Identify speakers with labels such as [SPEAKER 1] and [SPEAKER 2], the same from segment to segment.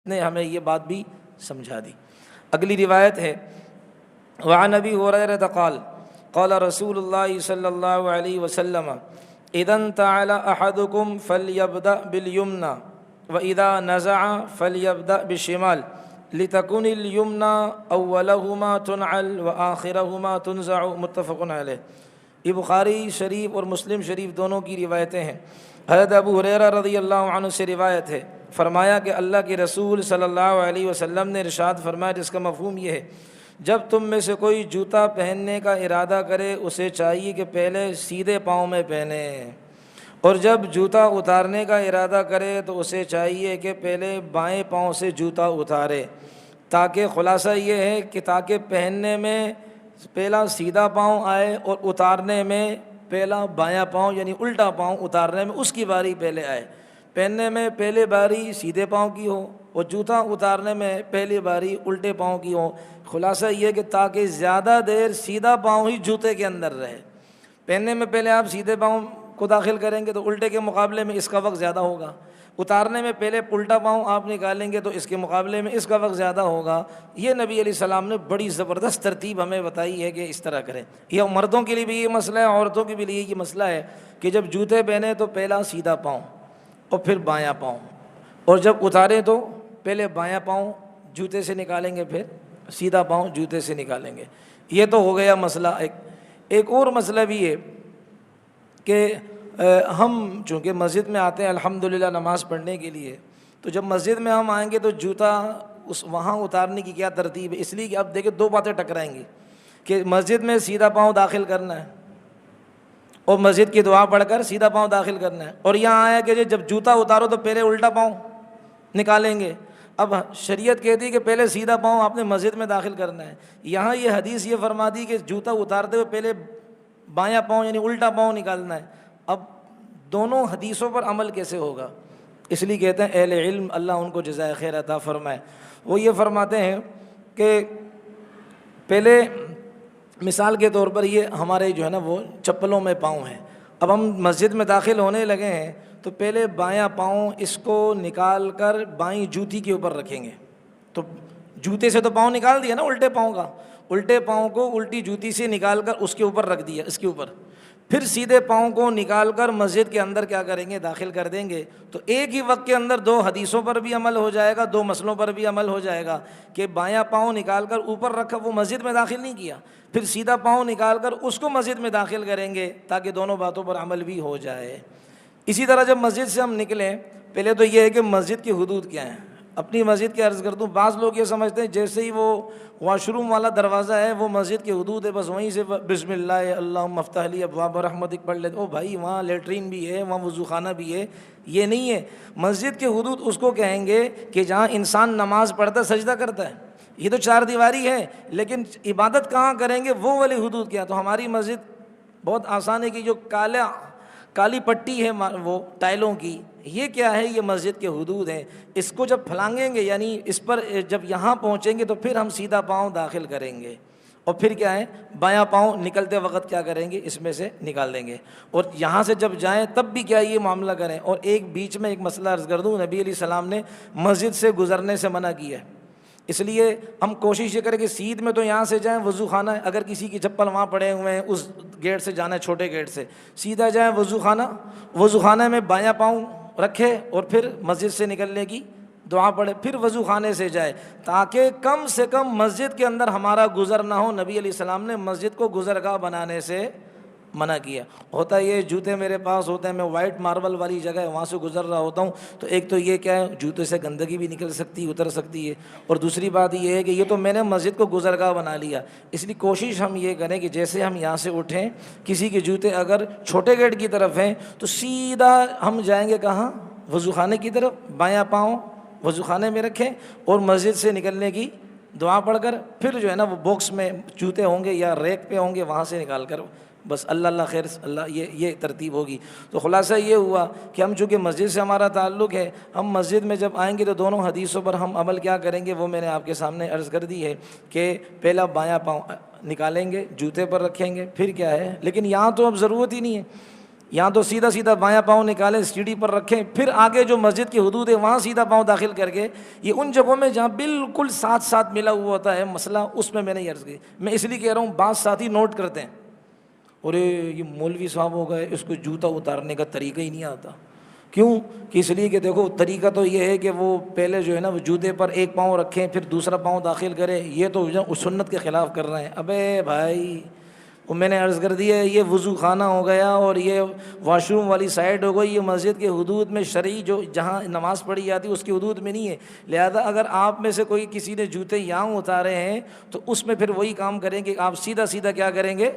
[SPEAKER 1] نے ہمیں یہ بات بھی سمجھا دی۔ اگلی روایت ہے، وعن ابی ہریرہ قال قال رسول اللہ صلی اللہ علیہ وسلم اذا انتعل احدکم فلیبدأ بالیمنی واذا نزع فلیبدأ بالشمال لتكن الیمنی اولہما تنعل وآخرہما تنزع، متفق علیہ۔ یہ بخاری شریف اور مسلم شریف دونوں کی روایتیں ہیں۔ حضرت ابو ہریرہ رضی اللہ عنہ سے روایت ہے، فرمایا کہ اللہ کے رسول صلی اللہ علیہ وسلم نے ارشاد فرمایا، جس کا مفہوم یہ ہے، جب تم میں سے کوئی جوتا پہننے کا ارادہ کرے اسے چاہیے کہ پہلے سیدھے پاؤں میں پہنے، اور جب جوتا اتارنے کا ارادہ کرے تو اسے چاہیے کہ پہلے بائیں پاؤں سے جوتا اتارے، تاکہ خلاصہ یہ ہے کہ تاکہ پہننے میں پہلا سیدھا پاؤں آئے اور اتارنے میں پہلا بایاں پاؤں یعنی الٹا پاؤں اتارنے میں اس کی باری پہلے آئے۔ پہننے میں پہلے باری سیدھے پاؤں کی ہو اور جوتا اتارنے میں پہلی باری الٹے پاؤں کی ہو۔ خلاصہ یہ کہ تاکہ زیادہ دیر سیدھا پاؤں ہی جوتے کے اندر رہے۔ پہننے میں پہلے آپ سیدھے پاؤں کو داخل کریں گے تو الٹے کے مقابلے میں اس کا وقت زیادہ ہوگا، اتارنے میں پہلے الٹا پاؤں آپ نکالیں گے تو اس کے مقابلے میں اس کا وقت زیادہ ہوگا۔ یہ نبی علیہ السلام نے بڑی زبردست ترتیب ہمیں بتائی ہے کہ اس طرح کریں۔ یہ مردوں کے لیے بھی یہ مسئلہ ہے، عورتوں کے بھی لیے یہ مسئلہ ہے کہ جب جوتے پہنے تو پہلا سیدھا پاؤں اور پھر بایاں پاؤں، اور جب اتاریں تو پہلے بایاں پاؤں جوتے سے نکالیں گے پھر سیدھا پاؤں جوتے سے نکالیں گے۔ یہ تو ہو گیا مسئلہ۔ ایک اور مسئلہ بھی ہے کہ ہم چونکہ مسجد میں آتے ہیں الحمدللہ نماز پڑھنے کے لیے، تو جب مسجد میں ہم آئیں گے تو جوتا وہاں اتارنے کی کیا ترتیب ہے؟ اس لیے کہ اب دیکھیں دو باتیں ٹکرائیں گی کہ مسجد میں سیدھا پاؤں داخل کرنا ہے اور مسجد کی دعا پڑھ کر سیدھا پاؤں داخل کرنا ہے، اور یہاں آیا کہ جب جوتا اتارو تو پہلے الٹا پاؤں نکالیں گے۔ اب شریعت کہتی ہے کہ پہلے سیدھا پاؤں آپ نے مسجد میں داخل کرنا ہے، یہاں یہ حدیث یہ فرما دی کہ جوتا اتارتے ہوئے پہلے بایاں پاؤں یعنی الٹا پاؤں نکالنا ہے۔ اب دونوں حدیثوں پر عمل کیسے ہوگا؟ اس لیے کہتے ہیں اہل علم اللہ ان کو جزائے خیر عطا فرمائے، وہ یہ فرماتے ہیں کہ پہلے مثال کے طور پر یہ ہمارے جو ہے نا وہ چپلوں میں پاؤں ہیں، اب ہم مسجد میں داخل ہونے لگے ہیں تو پہلے بایاں پاؤں اس کو نکال کر بائیں جوتی کے اوپر رکھیں گے، تو جوتے سے تو پاؤں نکال دیا نا الٹے پاؤں کا، الٹے پاؤں کو الٹی جوتی سے نکال کر اس کے اوپر رکھ دیا، اس کے اوپر پھر سیدھے پاؤں کو نکال کر مسجد کے اندر کیا کریں گے؟ داخل کر دیں گے۔ تو ایک ہی وقت کے اندر دو حدیثوں پر بھی عمل ہو جائے گا، دو مسئلوں پر بھی عمل ہو جائے گا کہ بایاں پاؤں نکال کر اوپر رکھا، وہ مسجد میں داخل نہیں کیا، پھر سیدھا پاؤں نکال کر اس کو مسجد میں داخل کریں گے تاکہ دونوں باتوں پر عمل بھی ہو جائے۔ اسی طرح جب مسجد سے ہم نکلیں، پہلے تو یہ ہے کہ مسجد کی حدود کیا ہیں۔ اپنی مسجد کی عرض کرتا ہوں، بعض لوگ یہ سمجھتے ہیں جیسے ہی وہ واش روم والا دروازہ ہے وہ مسجد کی حدود ہے، بس وہیں سے بسم اللہ اللہم افتح لی ابواب رحمتک پڑھ لیتے۔ او بھائی وہاں لیٹرین بھی ہے، وہاں وضو خانہ بھی ہے، یہ نہیں ہے۔ مسجد کی حدود اس کو کہیں گے کہ جہاں انسان نماز پڑھتا سجدہ کرتا ہے۔ یہ تو چار دیواری ہے، لیکن عبادت کہاں کریں گے وہ والی حدود کیا؟ تو ہماری مسجد بہت آسان ہے کہ جو کالی پٹی ہے وہ ٹائلوں کی، یہ کیا ہے؟ یہ مسجد کے حدود ہیں۔ اس کو جب پھلانگیں گے یعنی اس پر جب یہاں پہنچیں گے تو پھر ہم سیدھا پاؤں داخل کریں گے، اور پھر کیا ہے؟ بایاں پاؤں نکلتے وقت کیا کریں گے؟ اس میں سے نکال دیں گے، اور یہاں سے جب جائیں تب بھی کیا یہ معاملہ کریں۔ اور ایک بیچ میں ایک مسئلہ عرض کر دوں، نبی علیہ السلام نے مسجد سے گزرنے سے منع کیا ہے، اس لیے ہم کوشش یہ کریں کہ سیدھ میں تو یہاں سے جائیں وضو خانہ ہے، اگر کسی کی چپل وہاں پڑے ہوئے ہیں اس گیٹ سے جانا ہے، چھوٹے گیٹ سے سیدھا جائیں وضو خانہ میں بایاں پاؤں رکھے اور پھر مسجد سے نکلنے کی دعا پڑھے، پھر وضو خانے سے جائے، تاکہ کم سے کم مسجد کے اندر ہمارا گزر نہ ہو۔ نبی علیہ السلام نے مسجد کو گزرگاہ بنانے سے منع کیا۔ ہوتا یہ جوتے میرے پاس ہوتے ہیں، میں وائٹ ماربل والی جگہ ہے وہاں سے گزر رہا ہوتا ہوں، تو ایک تو یہ کیا ہے جوتے سے گندگی بھی نکل سکتی اتر سکتی ہے، اور دوسری بات یہ ہے کہ یہ تو میں نے مسجد کو گزرگاہ بنا لیا۔ اس لیے کوشش ہم یہ کریں کہ جیسے ہم یہاں سے اٹھیں، کسی کے جوتے اگر چھوٹے گیٹ کی طرف ہیں تو سیدھا ہم جائیں گے کہاں؟ وضو خانے کی طرف، بایاں پاؤں وضو خانے میں رکھیں اور مسجد سے نکلنے کی دعا پڑھ کر پھر جو ہے نا وہ باکس میں جوتے ہوں گے یا ریک پہ ہوں گے وہاں سے نکال کر بس اللہ خیر اللہ یہ ترتیب ہوگی۔ تو خلاصہ یہ ہوا کہ ہم چونکہ مسجد سے ہمارا تعلق ہے، ہم مسجد میں جب آئیں گے تو دونوں حدیثوں پر ہم عمل کیا کریں گے وہ میں نے آپ کے سامنے عرض کر دی ہے کہ پہلا بایاں پاؤں نکالیں گے، جوتے پر رکھیں گے، پھر کیا ہے، لیکن یہاں تو اب ضرورت ہی نہیں ہے، یہاں تو سیدھا سیدھا بایاں پاؤں نکالیں، سیڑھی پر رکھیں، پھر آگے جو مسجد کی حدود ہے وہاں سیدھا پاؤں داخل کر کے، یہ ان جگہوں میں جہاں بالکل ساتھ ساتھ ملا ہوا ہوتا ہے مسئلہ، اس میں نے یہ عرض کی۔ میں اس لیے کہہ رہا ہوں، بعض ساتھی نوٹ کرتے ہیں، اور یہ مولوی صاحب ہو گئے، اس کو جوتا اتارنے کا طریقہ ہی نہیں آتا۔ کیوں؟ کہ اس لیے کہ دیکھو طریقہ تو یہ ہے کہ وہ پہلے جو ہے نا وہ جوتے پر ایک پاؤں رکھیں پھر دوسرا پاؤں داخل کریں، یہ تو اس سنت کے خلاف کر رہے ہیں۔ ابے بھائی، وہ میں نے عرض کر دیا ہے، یہ وضو خانہ ہو گیا اور یہ واش روم والی سائڈ ہو گئی، یہ مسجد کے حدود میں شرعی جو جہاں نماز پڑھی جاتی ہے اس کی حدود میں نہیں ہے۔ لہذا اگر آپ میں سے کوئی کسی نے جوتے یہاں اتارے ہیں تو اس میں پھر وہی کام کریں کہ آپ سیدھا سیدھا کیا کریں گے،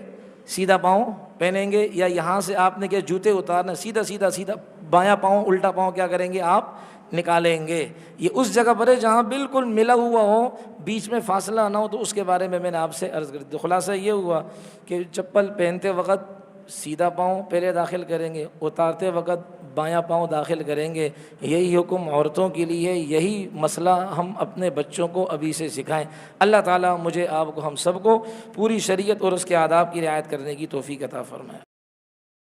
[SPEAKER 1] سیدھا پاؤں پہنیں گے، یا یہاں سے آپ نے کیا جوتے اتارنا، سیدھا سیدھا سیدھا بایاں پاؤں الٹا پاؤں کیا کریں گے، آپ نکالیں گے۔ یہ اس جگہ پر ہے جہاں بالکل ملا ہوا ہو، بیچ میں فاصلہ نہ ہو، تو اس کے بارے میں نے آپ سے عرض کر دی۔ خلاصہ یہ ہوا کہ چپل پہنتے وقت سیدھا پاؤں پہلے داخل کریں گے، اتارتے وقت بایاں پاؤں داخل کریں گے۔ یہی حکم عورتوں کے لیے، یہی مسئلہ ہم اپنے بچوں کو ابھی سے سکھائیں۔ اللہ تعالیٰ مجھے، آپ کو، ہم سب کو پوری شریعت اور اس کے آداب کی رعایت کرنے کی توفیق عطا فرمائے۔